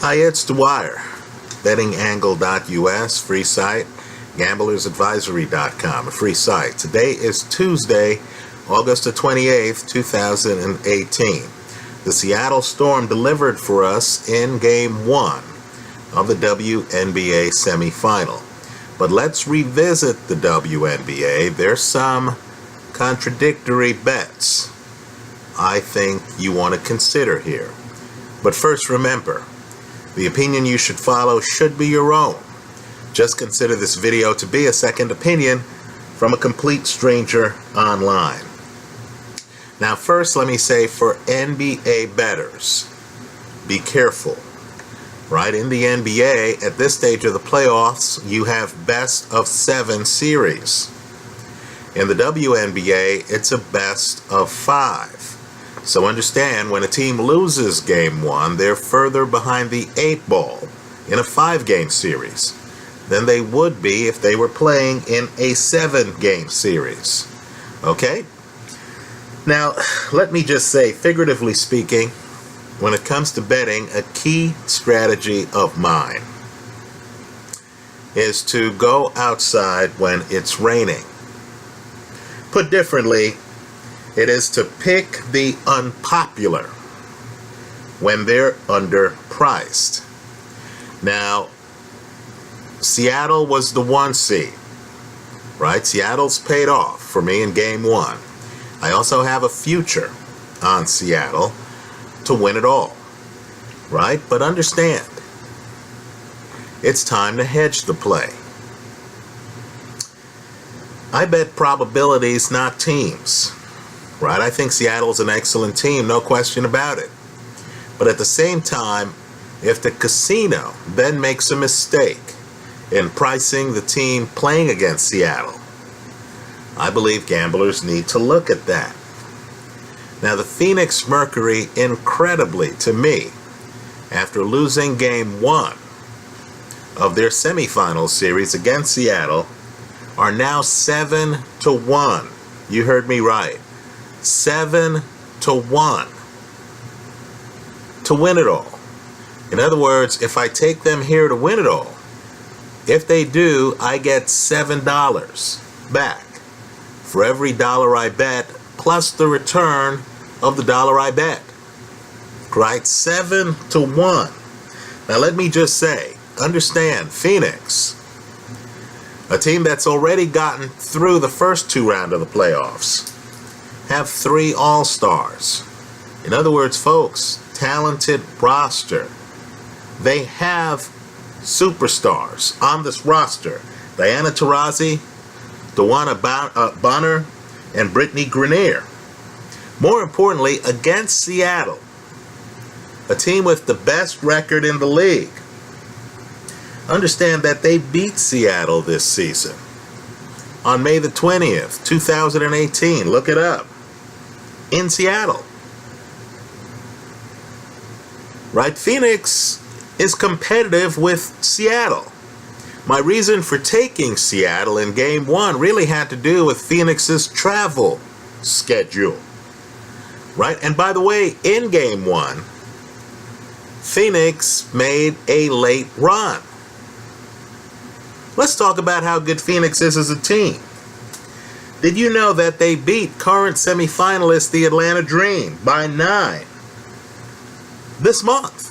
Hi, it's Dwyer. bettingangle.us, free site. gamblersadvisory.com, a free site. Today is Tuesday, August the 28th, 2018. The Seattle Storm delivered for us in Game 1 of the WNBA semifinal. But let's revisit the WNBA. There's some contradictory bets I think you want to consider here. But first, remember, the opinion you should follow should be your own. Just consider this video to be a second opinion from a complete stranger online. Now first, let me say for NBA bettors, be careful. Right, in the NBA, at this stage of the playoffs, you have best of 7 series. In the WNBA, it's a best of 5. So understand, when a team loses Game 1, they're further behind the 8 ball in a 5-game series than they would be if they were playing in a 7-game series. Okay? Now, let me just say, figuratively speaking, when it comes to betting, a key strategy of mine is to go outside when it's raining. Put differently, it is to pick the unpopular when they're underpriced. Now, Seattle was the 1 seed, right? Seattle's paid off for me in Game 1. I also have a future on Seattle to win it all, right? But understand, it's time to hedge the play. I bet probabilities, not teams. Right? I think Seattle's an excellent team, no question about it. But at the same time, if the casino then makes a mistake in pricing the team playing against Seattle, I believe gamblers need to look at that. Now, the Phoenix Mercury, incredibly to me, after losing Game 1 of their semifinal series against Seattle, are now 7-1. You heard me right. 7-1 to win it all. In other words, if I take them here to win it all, if they do, I get $7 back for every dollar I bet, plus the return of the dollar I bet. Right? 7-1. Now let me just say, understand, Phoenix, a team that's already gotten through the first 2 rounds of the playoffs, have 3 all-stars. In other words, folks, talented roster. They have superstars on this roster. Diana Taurasi, Dewana Bonner, and Brittany Grenier. More importantly, against Seattle, a team with the best record in the league. Understand that they beat Seattle this season on May the 20th, 2018. Look it up. In Seattle. Right? Phoenix is competitive with Seattle. My reason for taking Seattle in Game 1 really had to do with Phoenix's travel schedule. Right? And by the way, in Game 1, Phoenix made a late run. Let's talk about how good Phoenix is as a team. Did you know that they beat current semifinalist the Atlanta Dream by 9 this month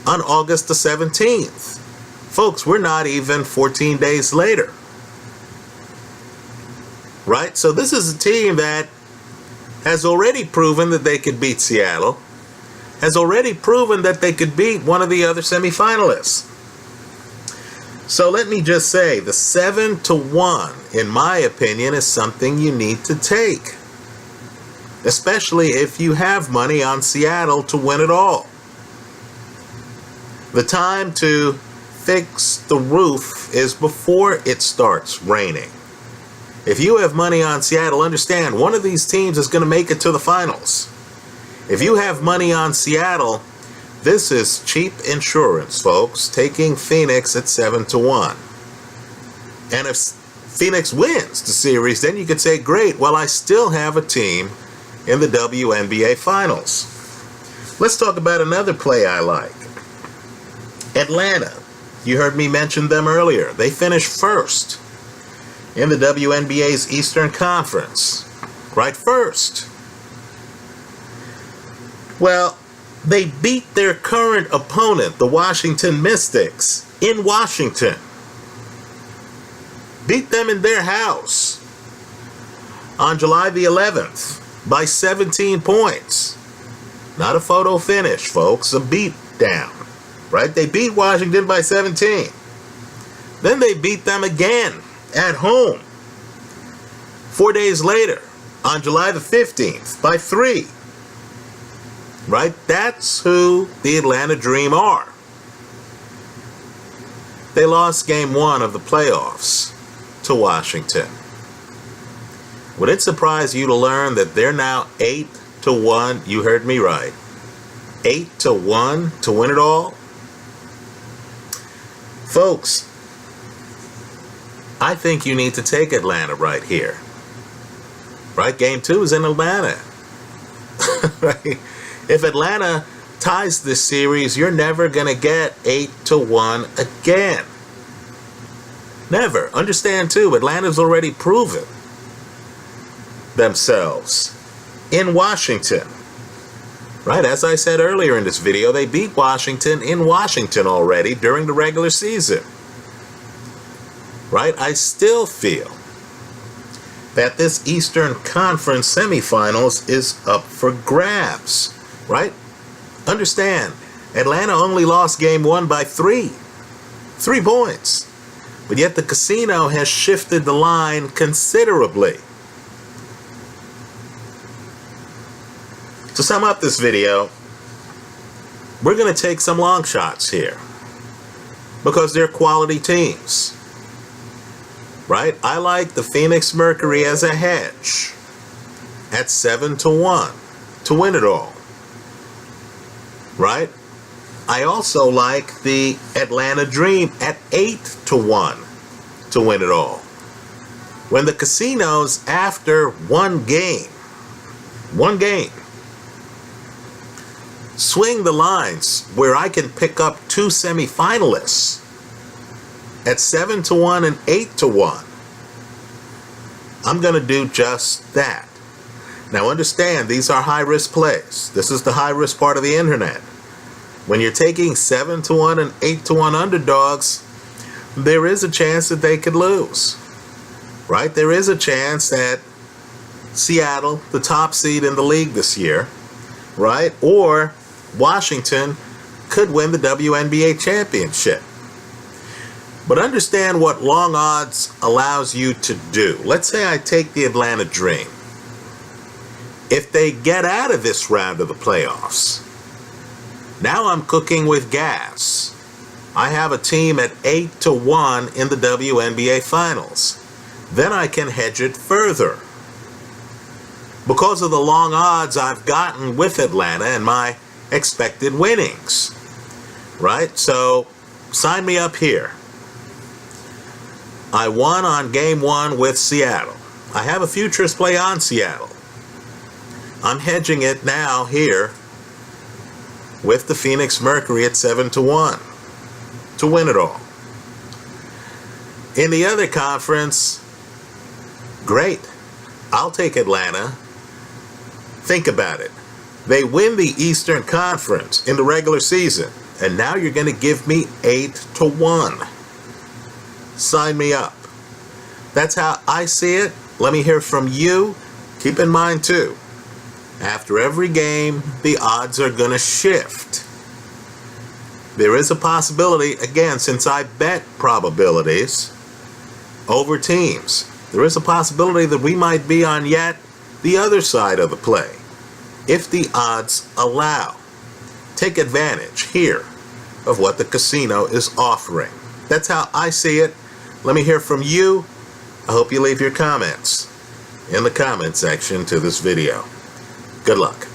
on August the 17th? Folks, we're not even 14 days later. Right? So this is a team that has already proven that they could beat Seattle, has already proven that they could beat one of the other semifinalists. So let me just say, the 7-1, in my opinion, is something you need to take. Especially if you have money on Seattle to win it all. The time to fix the roof is before it starts raining. If you have money on Seattle, understand, one of these teams is going to make it to the finals. If you have money on Seattle, this is cheap insurance, folks, taking Phoenix at 7-1. And if Phoenix wins the series, then you could say, great, well, I still have a team in the WNBA Finals. Let's talk about another play I like. Atlanta. You heard me mention them earlier. They finished first in the WNBA's Eastern Conference. Right, first. Well, they beat their current opponent, the Washington Mystics, in Washington. Beat them in their house on July the 11th by 17 points. Not a photo finish, folks, a beat down. Right? They beat Washington by 17. Then they beat them again at home 4 days later on July the 15th by 3. Right? That's who the Atlanta Dream are. They lost game 1 of the playoffs to Washington. Would it surprise you to learn that they're now 8-1? You heard me right. 8-1 to win it all? Folks, I think you need to take Atlanta right here. Right? Game 2 is in Atlanta. Right? If Atlanta ties this series, you're never going to get 8-1 again. Never. Understand, too, Atlanta's already proven themselves in Washington. Right? As I said earlier in this video, they beat Washington in Washington already during the regular season. Right? I still feel that this Eastern Conference semifinals is up for grabs. Right? Understand, Atlanta only lost game 1 by 3 points. But yet the casino has shifted the line considerably. To sum up this video, we're going to take some long shots here because they're quality teams. Right? I like the Phoenix Mercury as a hedge at 7-1 to win it all. Right? I also like the Atlanta Dream at 8-1 to win it all. When the casinos, after one game, swing the lines where I can pick up 2 semifinalists at 7-1 and 8-1, I'm going to do just that. Now understand, these are high-risk plays. This is the high-risk part of the internet. When you're taking 7-1 and 8-1 underdogs, there is a chance that they could lose. Right? There is a chance that Seattle, the top seed in the league this year, right, or Washington could win the WNBA championship. But understand what long odds allows you to do. Let's say I take the Atlanta Dream. If they get out of this round of the playoffs, now I'm cooking with gas. I have a team at 8-1 in the WNBA finals. Then I can hedge it further. Because of the long odds I've gotten with Atlanta and my expected winnings. Right? So, sign me up here. I won on game 1 with Seattle. I have a futures play on Seattle. I'm hedging it now here with the Phoenix Mercury at 7-1 to win it all. In the other conference, great. I'll take Atlanta. Think about it. They win the Eastern Conference in the regular season, and now you're going to give me 8-1. Sign me up. That's how I see it. Let me hear from you. Keep in mind, too, after every game, the odds are going to shift. There is a possibility, again, since I bet probabilities over teams, there is a possibility that we might be on yet the other side of the play, if the odds allow. Take advantage here of what the casino is offering. That's how I see it. Let me hear from you. I hope you leave your comments in the comment section to this video. Good luck.